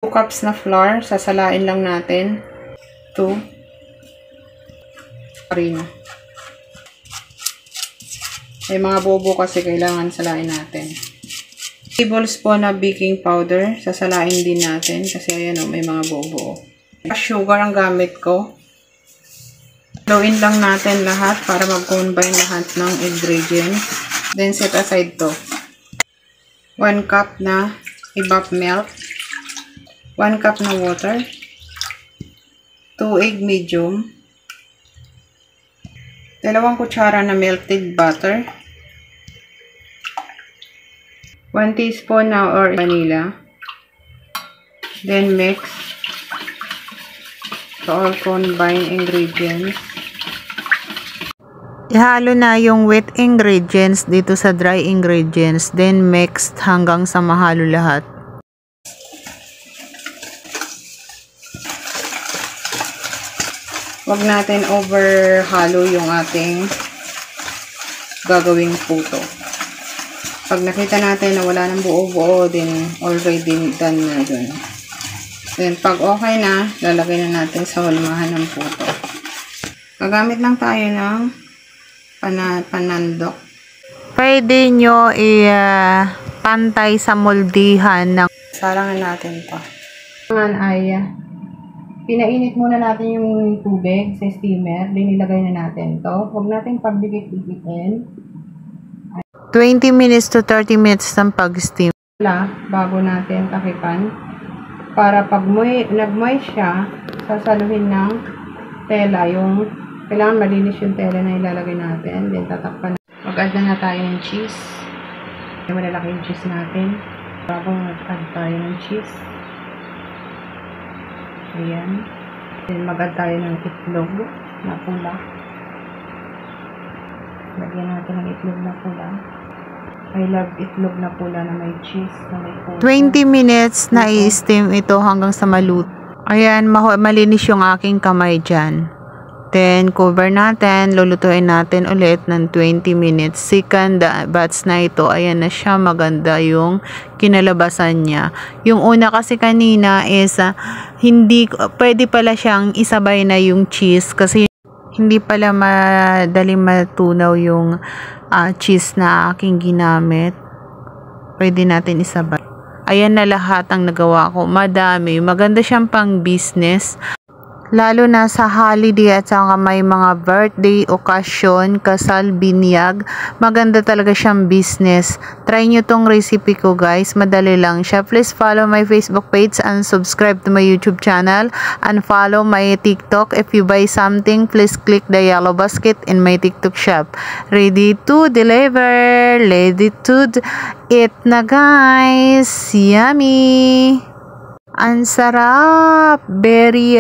2 cups na flour, sasalain lang natin. 2 farina. May mga bobo kasi kailangan salain natin. Tablespoon na baking powder, sasalain din natin kasi ayan o, may mga bobo. Sugar ang gamit ko. Haluin lang natin lahat para mag-combine lahat ng ingredients. Then set aside to. 1 cup na evap milk. 1 cup na water. 2 egg medium. 2 kutsara na melted butter. 1 teaspoon na or vanilla. Then mix to all combined ingredients. Ihalo na yung wet ingredients dito sa dry ingredients. Then mixed hanggang sa mahalo lahat. Huwag natin overhalo yung ating gagawing puto. Pag nakita natin na wala ng buo-buo, then already done na dun. Then pag okay na, lalagay na natin sa hulmahan ng puto. Gagamit lang tayo ng panandok. Pwede nyo i-pantay sa moldihan ng... Sarangan natin to. Ay, pinainit muna natin yung tubig sa steamer. Then ilagay na natin to. Huwag natin pagdikit-dikitin. 20 minutes to 30 minutes ng pag-steam. Bago natin takipan. Para pag nag-moist siya, sasaluhin ng tela. Kailangan malinis yung tela na ilalagay natin. Then tatakpan na. Mag-add na tayo ng cheese. Malalaki yung cheese natin. Bago mag-add tayo ng cheese. Ayan. Then mag-add tayo ng itlog na pula. Lagyan natin ng itlog na pula. I love itlog na pula na may cheese, na may puto. 20 minutes na i-steam ito hanggang sa maluto. Ayan, malinis yung aking kamay dyan. Then, cover natin. Lulutuin natin ulit ng 20 minutes. Second batch na ito. Ayan na siya. Maganda yung kinalabasan niya. Yung una kasi kanina is hindi, pwede pala siyang isabay na yung cheese kasi hindi pala madali matunaw yung cheese na aking ginamit. Pwede natin isabay. Ayan na lahat ang nagawa ko. Madami. Maganda siyang pang business. Lalo na sa holiday at saka may mga birthday, occasion, kasal, binyag. Maganda talaga siyang business. Try nyo tong recipe ko guys. Madali lang siya. Please follow my Facebook page and subscribe to my YouTube channel. And follow my TikTok. If you buy something, please click the yellow basket in my TikTok shop. Ready to deliver. Ready to eat na guys. Yummy! Ang sarap! Very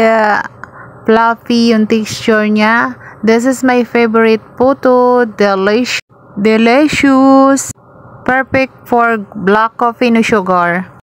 fluffy yung texture niya. This is my favorite puto. Delicious. Perfect for black coffee no sugar.